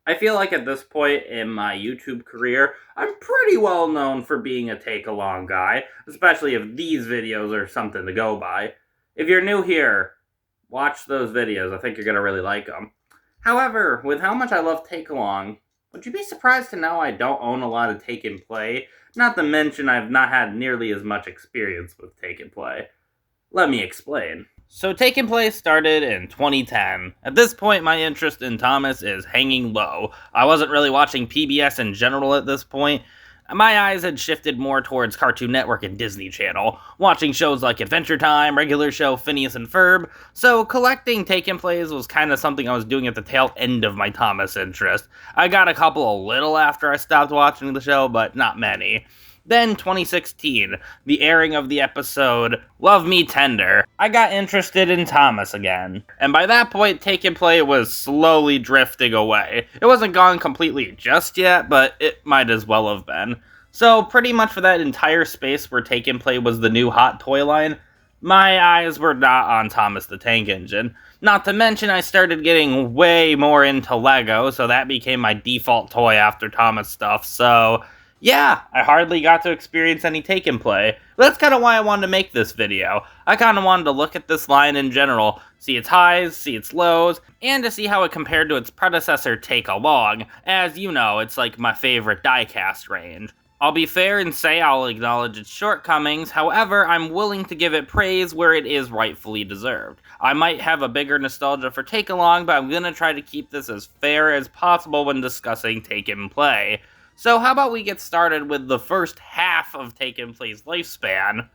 I feel like at this point in my YouTube career, I'm pretty well known for being a take along guy, especially if these videos are something to go by. If you're new here, watch those videos. I think you're going to really like them. However, with how much I love take along, would you be surprised to know I don't own a lot of take and play? Not to mention, I've not had nearly as much experience with take and play. Let me explain. So, Take and Play started in 2010. At this point, my interest in Thomas is hanging low. I wasn't really watching PBS in general at this point. My eyes had shifted more towards Cartoon Network and Disney Channel, watching shows like Adventure Time, regular show Phineas and Ferb, so collecting Take and Plays was kind of something I was doing at the tail end of my Thomas interest. I got a couple a little after I stopped watching the show, but not many. Then 2016, the airing of the episode Love Me Tender, I got interested in Thomas again. And by that point, Take and Play was slowly drifting away. It wasn't gone completely just yet, but it might as well have been. So pretty much for that entire space where Take and Play was the new hot toy line, my eyes were not on Thomas the Tank Engine. Not to mention I started getting way more into Lego, so that became my default toy after Thomas stuff, so yeah, I hardly got to experience any Take and Play. That's kind of why I wanted to make this video. I kind of wanted to look at this line in general, see its highs, see its lows, and to see how it compared to its predecessor Take Along. As you know, it's like my favorite diecast range. I'll be fair and say I'll acknowledge its shortcomings, however, I'm willing to give it praise where it is rightfully deserved. I might have a bigger nostalgia for Take Along, but I'm gonna try to keep this as fair as possible when discussing Take and Play. So how about we get started with the first half of Take and Play's lifespan?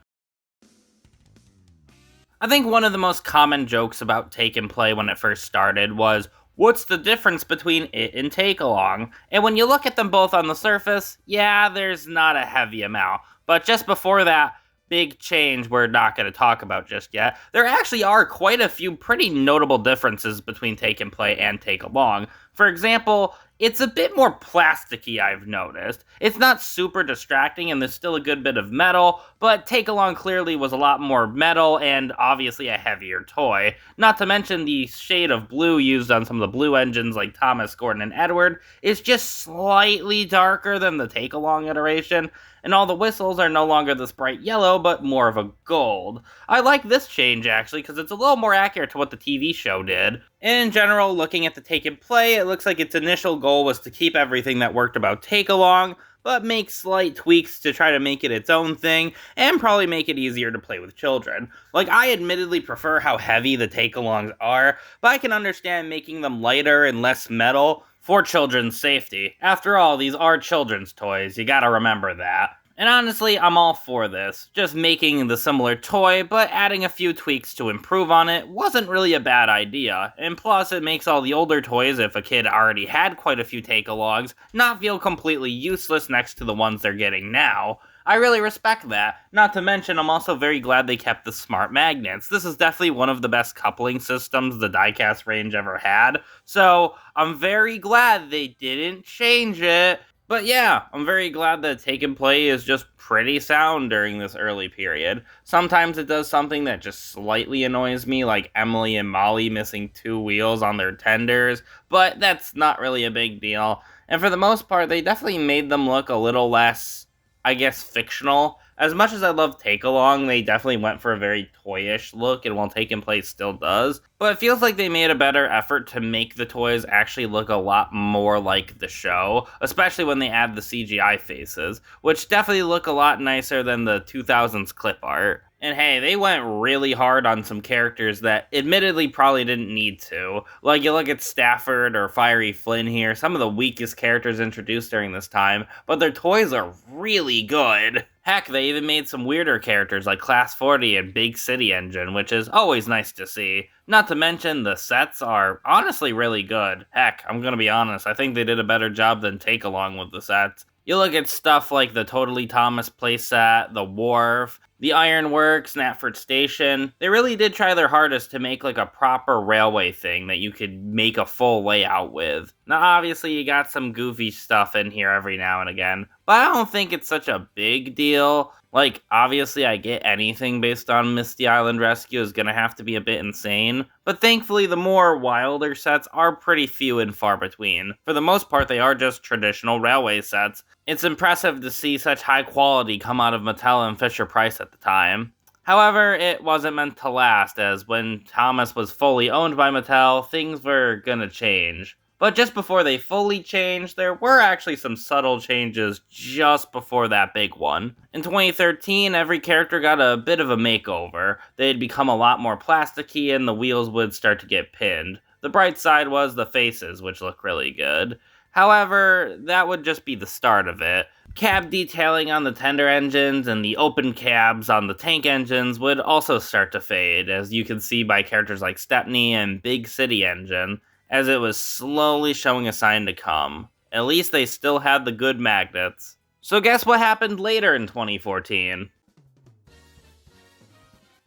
I think one of the most common jokes about Take and Play when it first started was, what's the difference between it and Take Along? And when you look at them both on the surface, yeah, there's not a heavy amount. But just before that big change we're not going to talk about just yet, there actually are quite a few pretty notable differences between Take and Play and Take Along. For example, it's a bit more plasticky, I've noticed. It's not super distracting and there's still a good bit of metal, but Take Along clearly was a lot more metal and obviously a heavier toy. Not to mention the shade of blue used on some of the blue engines like Thomas, Gordon, and Edward is just slightly darker than the Take Along iteration, and all the whistles are no longer this bright yellow, but more of a gold. I like this change, actually, because it's a little more accurate to what the TV show did. In general, looking at the Take and Play, it looks like its initial goal was to keep everything that worked about Take Along, but make slight tweaks to try to make it its own thing, and probably make it easier to play with children. Like, I admittedly prefer how heavy the Take Alongs are, but I can understand making them lighter and less metal, for children's safety. After all, these are children's toys, you gotta remember that. And honestly, I'm all for this. Just making the similar toy, but adding a few tweaks to improve on it wasn't really a bad idea. And plus, it makes all the older toys, if a kid already had quite a few take-alongs, not feel completely useless next to the ones they're getting now. I really respect that. Not to mention, I'm also very glad they kept the smart magnets. This is definitely one of the best coupling systems the diecast range ever had, so I'm very glad they didn't change it. But yeah, I'm very glad that Take and Play is just pretty sound during this early period. Sometimes it does something that just slightly annoys me, like Emily and Molly missing 2 wheels on their tenders, but that's not really a big deal. And for the most part, they definitely made them look a little less, I guess, fictional. As much as I love Take Along, they definitely went for a very toyish look, and while Take and Play still does. But it feels like they made a better effort to make the toys actually look a lot more like the show, especially when they add the CGI faces, which definitely look a lot nicer than the 2000s clip art. And hey, they went really hard on some characters that admittedly probably didn't need to. Like, you look at Stafford or Fiery Flynn here, some of the weakest characters introduced during this time, but their toys are really good. Heck, they even made some weirder characters like Class 40 and Big City Engine, which is always nice to see. Not to mention, the sets are honestly really good. Heck, I'm gonna be honest, I think they did a better job than Take Along with the sets. You look at stuff like the Totally Thomas playset, the Wharf, the Ironworks, Knapford Station. They really did try their hardest to make like a proper railway thing that you could make a full layout with. Now, obviously, you got some goofy stuff in here every now and again, but I don't think it's such a big deal. Like, obviously, I get anything based on Misty Island Rescue is gonna have to be a bit insane, but thankfully, the more wilder sets are pretty few and far between. For the most part, they are just traditional railway sets. It's impressive to see such high quality come out of Mattel and Fisher-Price at the time. However, it wasn't meant to last, as when Thomas was fully owned by Mattel, things were gonna change. But just before they fully changed, there were actually some subtle changes just before that big one. In 2013, every character got a bit of a makeover. They'd become a lot more plasticky and the wheels would start to get pinned. The bright side was the faces, which look really good. However, that would just be the start of it. Cab detailing on the tender engines and the open cabs on the tank engines would also start to fade, as you can see by characters like Stepney and Big City Engine, as it was slowly showing a sign to come. At least they still had the good magnets. So guess what happened later in 2014?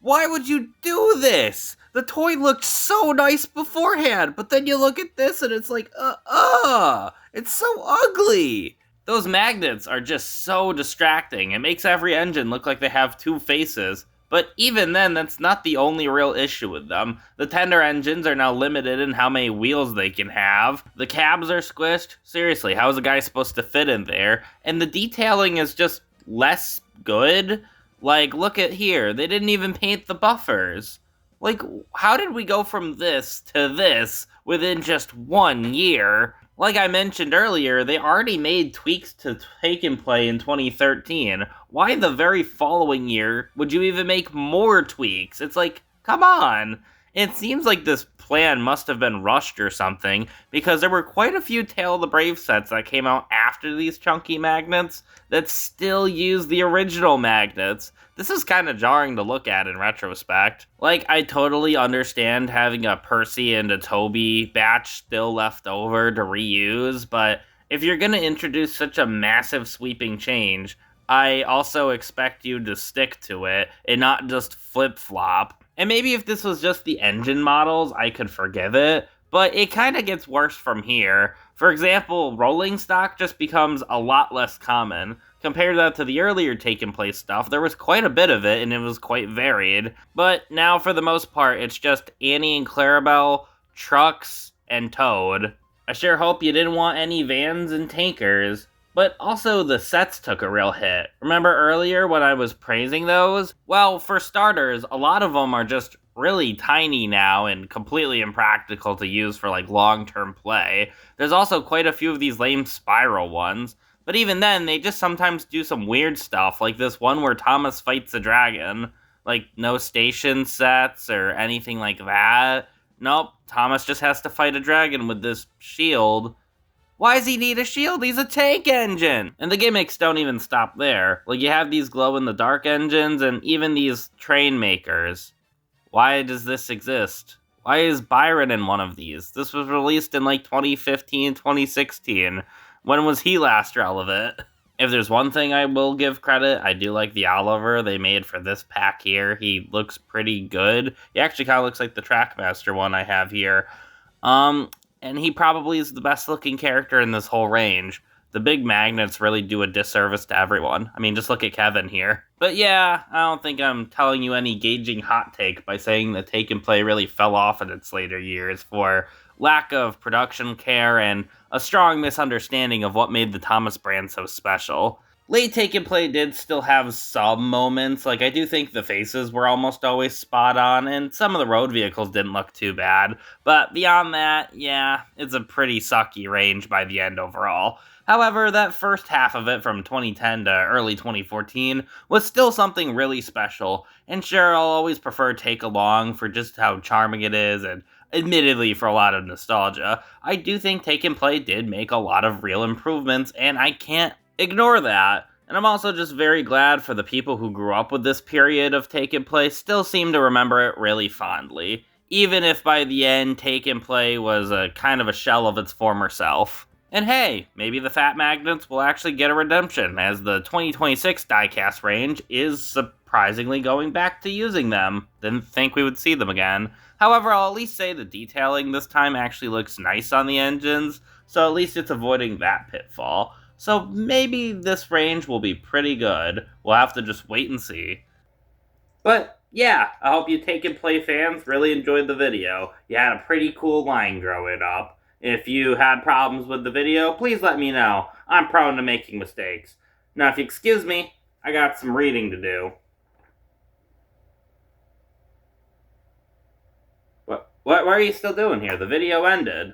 Why would you do this? The toy looked so nice beforehand, but then you look at this and it's like, it's so ugly. Those magnets are just so distracting. It makes every engine look like they have two faces. But even then, that's not the only real issue with them. The tender engines are now limited in how many wheels they can have. The cabs are squished. Seriously, how is a guy supposed to fit in there? And the detailing is just less good. Like, look at here. They didn't even paint the buffers. Like, how did we go from this to this within just 1 year? Like I mentioned earlier, they already made tweaks to Take and Play in 2013. Why the very following year would you even make more tweaks? It's like, come on. It seems like this plan must have been rushed or something, because there were quite a few Tale of the Brave sets that came out after these chunky magnets that still use the original magnets. This is kind of jarring to look at in retrospect. Like, I totally understand having a Percy and a Toby batch still left over to reuse, but if you're gonna introduce such a massive sweeping change, I also expect you to stick to it and not just flip-flop. And maybe if this was just the engine models, I could forgive it, but it kind of gets worse from here. For example, rolling stock just becomes a lot less common. Compare that to the earlier Take and Play stuff, there was quite a bit of it and it was quite varied. But now for the most part, it's just Annie and Clarabelle, trucks, and Toad. I sure hope you didn't want any vans and tankers. But also the sets took a real hit. Remember earlier when I was praising those? Well, for starters, a lot of them are just really tiny now and completely impractical to use for like long-term play. There's also quite a few of these lame spiral ones. But even then, they just sometimes do some weird stuff, like this one where Thomas fights a dragon. Like, no station sets or anything like that. Nope, Thomas just has to fight a dragon with this shield. Why does he need a shield? He's a tank engine! And the gimmicks don't even stop there. Like, you have these glow-in-the-dark engines and even these train makers. Why does this exist? Why is Byron in one of these? This was released in like 2015, 2016. When was he last relevant? If there's one thing I will give credit, I do like the Oliver they made for this pack here. He looks pretty good. He actually kind of looks like the Trackmaster one I have here. And he probably is the best looking character in this whole range. The big magnets really do a disservice to everyone. I mean, just look at Kevin here. But yeah, I don't think I'm telling you any gauging hot take by saying that Take and Play really fell off in its later years for lack of production care and a strong misunderstanding of what made the Thomas brand so special. Late Take and Play did still have some moments. Like, I do think the faces were almost always spot on, and some of the road vehicles didn't look too bad. But beyond that, yeah, it's a pretty sucky range by the end overall. However, that first half of it from 2010 to early 2014 was still something really special. And sure, I'll always prefer Take Along for just how charming it is, and admittedly for a lot of nostalgia. I do think Take and Play did make a lot of real improvements, and I can't ignore that. And I'm also just very glad for the people who grew up with this period of Take and Play still seem to remember it really fondly, even if by the end Take and Play was a kind of a shell of its former self. And hey, maybe the Fat Magnets will actually get a redemption, as the 2026 diecast range is surprisingly going back to using them. Didn't think we would see them again. However, I'll at least say the detailing this time actually looks nice on the engines. so at least it's avoiding that pitfall. So maybe this range will be pretty good. We'll have to just wait and see. But yeah, I hope you Take and Play fans really enjoyed the video. You had a pretty cool line growing up. If you had problems with the video, please let me know. I'm prone to making mistakes. Now, if you excuse me, I got some reading to do. What are you still doing here? The video ended.